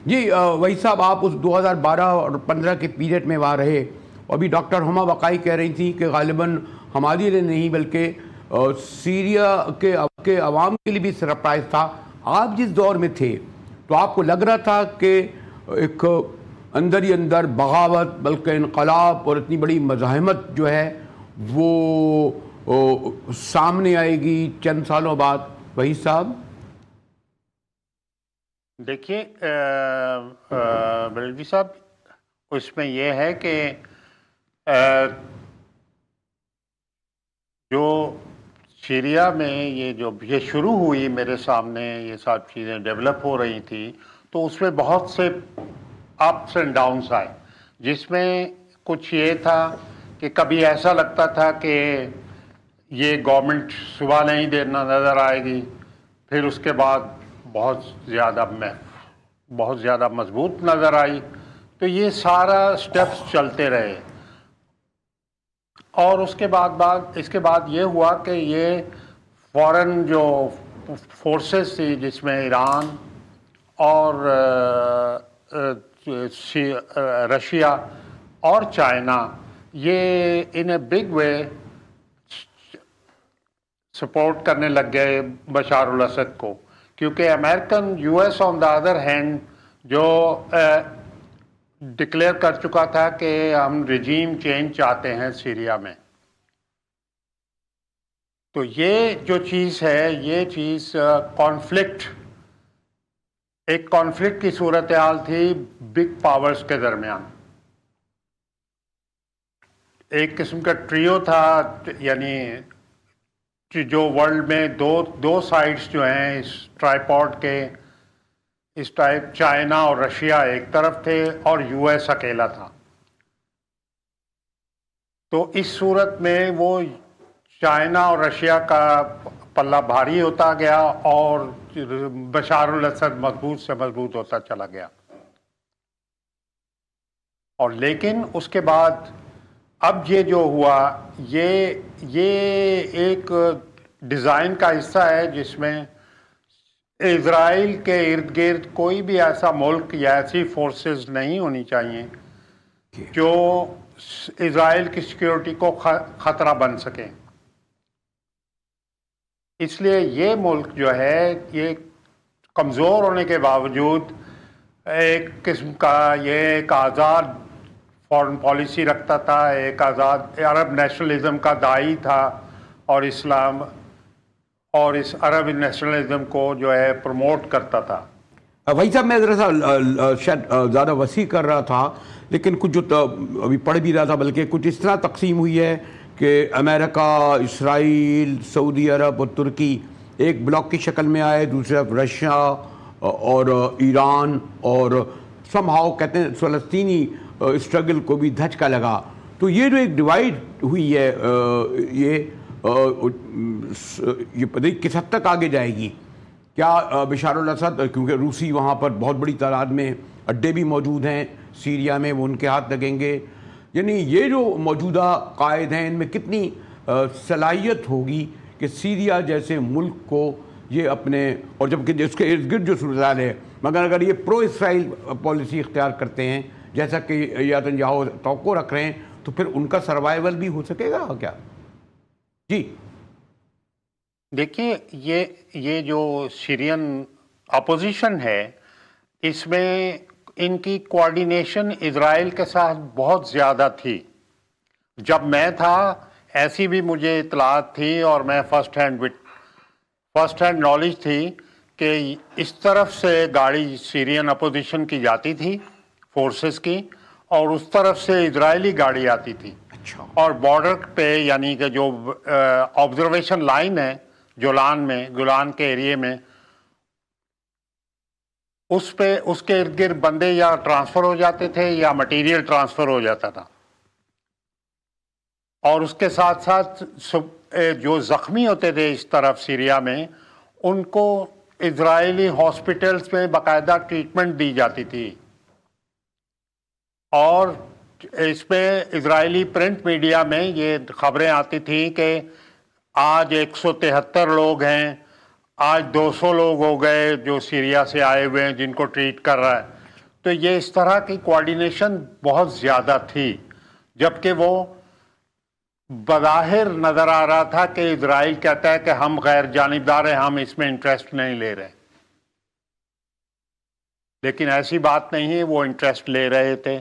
جی وہی صاحب، آپ اس 2012 اور 15 کے پیریڈ میں وہاں رہے، اور ابھی ڈاکٹر ہما وقائی کہہ رہی تھی کہ غالباً ہمارے لیے نہیں بلکہ سیریا کے عوام کے لیے بھی سرپرائز تھا۔ آپ جس دور میں تھے تو آپ کو لگ رہا تھا کہ ایک اندر ہی اندر بغاوت بلکہ انقلاب اور اتنی بڑی مزاحمت جو ہے وہ سامنے آئے گی چند سالوں بعد؟ وہی صاحب دیکھیے بریلوی صاحب، اس میں یہ ہے کہ جو سیریا میں یہ شروع ہوئی، میرے سامنے یہ سب چیزیں ڈیولپ ہو رہی تھی، تو اس میں بہت سے اپس اینڈ ڈاؤنس آئے، جس میں کچھ یہ تھا کہ کبھی ایسا لگتا تھا کہ یہ گورنمنٹ صبح نہیں دینا نظر آئے گی، پھر اس کے بعد بہت زیادہ مضبوط نظر آئی، تو یہ سارا سٹیپس چلتے رہے۔ اور اس کے بعد یہ ہوا کہ یہ فورن جو فورسز تھی، جس میں ایران اور رشیا اور چائنا، یہ ان اے بگ وے سپورٹ کرنے لگ گئے بشار الاسد کو، کیونکہ American U S on the other hand جو ڈکلیئر کر چکا تھا کہ ہم رجیم چینج چاہتے ہیں سیریا میں۔ تو یہ جو چیز ہے، یہ چیز ایک کانفلکٹ کی صورتحال تھی بگ پاورز کے درمیان۔ ایک قسم کا ٹریو تھا، یعنی جو ورلڈ میں دو سائڈز جو ہیں اس ٹرائیپوڈ کے، اس ٹائپ چائنا اور رشیا ایک طرف تھے اور یو ایس اکیلا تھا۔ تو اس صورت میں وہ چائنا اور رشیا کا پلہ بھاری ہوتا گیا اور بشار الاسد مضبوط سے مضبوط ہوتا چلا گیا۔ اور لیکن اس کے بعد اب یہ جو ہوا، یہ ایک ڈیزائن کا حصہ ہے جس میں اسرائیل کے ارد گرد کوئی بھی ایسا ملک یا ایسی فورسز نہیں ہونی چاہیے جو اسرائیل کی سیکیورٹی کو خطرہ بن سکیں۔ اس لیے یہ ملک جو ہے، یہ کمزور ہونے کے باوجود ایک قسم کا یہ ایک آزاد فورن پالیسی رکھتا تھا، ایک آزاد عرب نیشنلزم کا داعی تھا، اور اسلام اور اس عرب نیشنلزم کو جو ہے پروموٹ کرتا تھا۔ وہی صاحب، میں ذرا سا شاید زیادہ وسیع کر رہا تھا، لیکن کچھ جو ابھی پڑھ بھی رہا تھا، بلکہ کچھ اس طرح تقسیم ہوئی ہے کہ امریکہ، اسرائیل، سعودی عرب اور ترکی ایک بلاک کی شکل میں آئے، دوسری طرف رشیا اور ایران، اور سم ہاؤ کہتے ہیں فلسطینی اسٹرگل کو بھی دھچکا لگا۔ تو یہ جو ایک ڈیوائڈ ہوئی ہے، یہ پتہ نہیں کس حد تک آگے جائے گی؟ کیا بشار الاسد، کیونکہ روسی وہاں پر بہت بڑی تعداد میں اڈے بھی موجود ہیں سیریا میں، وہ ان کے ہاتھ لگیں گے؟ یعنی یہ جو موجودہ قائد ہیں، ان میں کتنی صلاحیت ہوگی کہ سیریا جیسے ملک کو یہ اپنے، اور جبکہ اس کے ارد گرد جو صورتحال ہے، مگر اگر یہ پرو اسرائیل پالیسی اختیار کرتے ہیں جیسا کہ نیتنیاہو توقع رکھ رہے ہیں، تو پھر ان کا سروائیول بھی ہو سکے گا کیا؟ جی دیکھیے، یہ جو سیرین اپوزیشن ہے، اس میں ان کی کوارڈینیشن اسرائیل کے ساتھ بہت زیادہ تھی۔ جب میں تھا، ایسی بھی مجھے اطلاعات تھی اور میں فرسٹ ہینڈ نالج تھی کہ اس طرف سے گاڑی سیرین اپوزیشن کی جاتی تھی، فورسز کی، اور اس طرف سے اسرائیلی گاڑی آتی تھی، اور بارڈر پہ، یعنی کہ جو آبزرویشن لائن ہے گولان کے ایریے میں، اس کے ارد گرد بندے یا ٹرانسفر ہو جاتے تھے یا مٹیریل ٹرانسفر ہو جاتا تھا، اور اس کے ساتھ ساتھ جو زخمی ہوتے تھے اس طرف سیریا میں، ان کو اسرائیلی ہاسپٹلز میں باقاعدہ ٹریٹمنٹ دی جاتی تھی۔ اور اس میں اسرائیلی پرنٹ میڈیا میں یہ خبریں آتی تھیں کہ آج 173 لوگ ہیں، آج 200 لوگ ہو گئے جو سیریا سے آئے ہوئے ہیں جن کو ٹریٹ کر رہا ہے۔ تو یہ اس طرح کی کوارڈینیشن بہت زیادہ تھی، جبکہ وہ بظاہر نظر آ رہا تھا کہ اسرائیل کہتا ہے کہ ہم غیر جانبدار ہیں، ہم اس میں انٹرسٹ نہیں لے رہے، لیکن ایسی بات نہیں ہے، وہ انٹرسٹ لے رہے تھے۔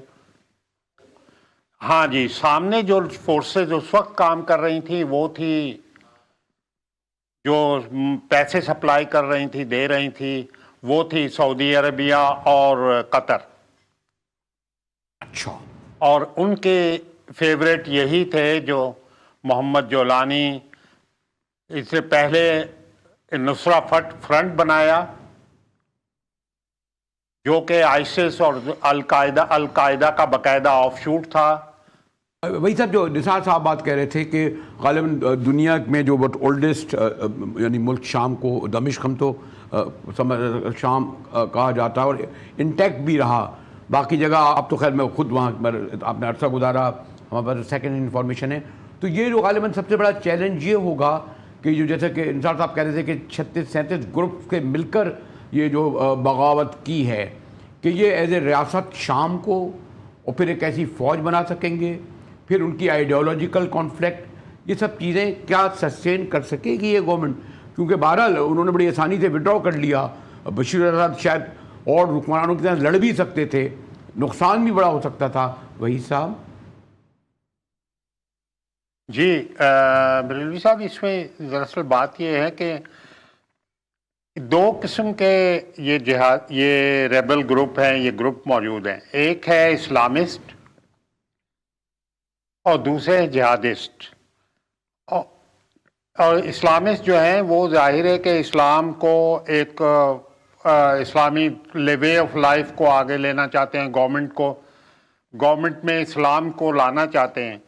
ہاں جی، سامنے جو فورسز اس وقت کام کر رہی تھیں وہ تھی جو پیسے سپلائی کر رہی تھی، دے رہی تھی، وہ تھی سعودی عربیہ اور قطر، اچھا، اور ان کے فیوریٹ یہی تھے جو محمد جولانی، اس سے پہلے نصرہ فرنٹ بنایا جو کہ آئسس اور القاعدہ کا باقاعدہ آف شوٹ تھا۔ وہی صاحب جو نثار صاحب بات کہہ رہے تھے کہ غالباً دنیا میں جو بٹ اولڈسٹ یعنی ملک شام کو دمشق ہم تو شام کہا جاتا ہے اور انٹیکٹ بھی رہا، باقی جگہ اب تو خیر میں خود وہاں آپ نے عرصہ گزارا، ہمارے پاس سیکنڈ انفارمیشن ہے، تو یہ جو غالباً سب سے بڑا چیلنج یہ ہوگا کہ جو جیسے کہ نثار صاحب کہہ رہے تھے کہ 36-37 گروپ کے مل کر یہ جو بغاوت کی ہے کہ یہ ایز اے ریاست شام کو اور پھر ایک ایسی فوج بنا سکیں گے، پھر ان کی آئیڈیالوجیکل کانفلکٹ، یہ سب چیزیں کیا سسٹین کر سکے گی یہ گورنمنٹ؟ کیونکہ بہرحال انہوں نے بڑی آسانی سے وڈرا کر لیا، بشیر اسد شاید اور حکمرانوں کی طرح لڑ بھی سکتے تھے، نقصان بھی بڑا ہو سکتا تھا۔ وہی صاحب جی بریلوی صاحب، اس میں دراصل بات یہ ہے کہ دو قسم کے یہ ریبل گروپ ہیں، یہ گروپ موجود ہیں، ایک ہے اسلامسٹ اور دوسرے ہیں جہادسٹ۔ اور اسلامسٹ جو ہیں وہ ظاہر ہے کہ اسلام کو ایک اسلامی وے آف لائف کو آگے لینا چاہتے ہیں، گورنمنٹ میں اسلام کو لانا چاہتے ہیں،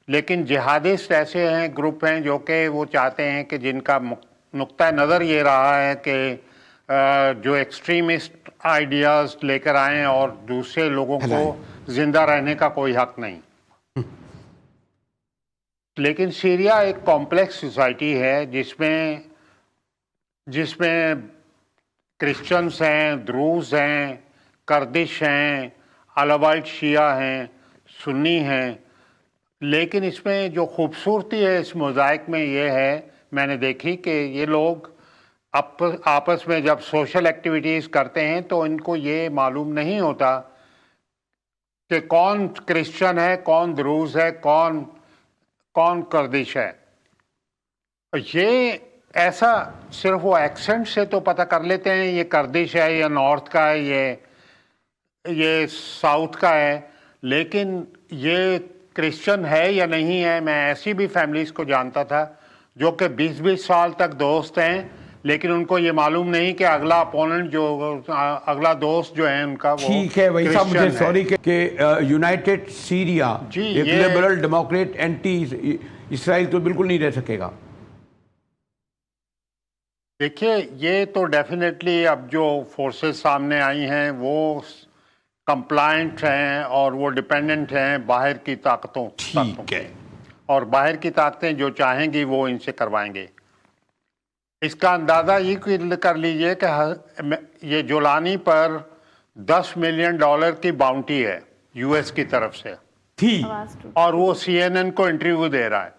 لیکن جہادسٹ ایسے ہیں گروپ ہیں جو کہ وہ چاہتے ہیں کہ جن کا نقطہ نظر یہ رہا ہے کہ جو ایکسٹریمسٹ آئیڈیاز لے کر آئیں اور دوسرے لوگوں کو زندہ رہنے کا کوئی حق نہیں۔ لیکن سیریا ایک کمپلیکس سوسائٹی ہے جس میں کرسچنز ہیں، دروز ہیں، کردش ہیں، علوائٹ شیعہ ہیں، سنی ہیں، لیکن اس میں جو خوبصورتی ہے اس موزائک میں یہ ہے، میں نے دیکھی کہ یہ لوگ آپس میں جب سوشل ایکٹیویٹیز کرتے ہیں تو ان کو یہ معلوم نہیں ہوتا کہ کون کرسچن ہے، کون دروز ہے، کون کردش ہے۔ یہ ایسا صرف وہ ایکسنٹ سے تو پتہ کر لیتے ہیں یہ کردش ہے، یا نارتھ کا ہے، یہ ساؤتھ کا ہے، لیکن یہ کرسچن ہے یا نہیں ہے۔ میں ایسی بھی فیملیز کو جانتا تھا جو کہ 20-20 سال تک دوست ہیں، لیکن ان کو یہ معلوم نہیں کہ اگلا اپوننٹ اگلا دوست جو ہے ان کا وہ ٹھیک ہے۔ وہی صاحب مجھے سوری کہ یونائٹڈ سیریا ایک لبرل ڈیموکریٹ اینٹی اسرائیل تو بالکل نہیں رہ سکے گا۔ دیکھیے یہ تو ڈیفینیٹلی اب جو فورسز سامنے آئی ہیں وہ کمپلائنٹ ہیں اور وہ ڈیپینڈنٹ ہیں باہر کی طاقتوں ٹھیک ہے، اور باہر کی طاقتیں جو چاہیں گی وہ ان سے کروائیں گے۔ اس کا اندازہ یہ کر لیجئے کہ یہ جولانی پر $10 ملین کی باؤنٹی ہے US کی طرف سے، تھی، اور وہ CNN کو انٹرویو دے رہا ہے۔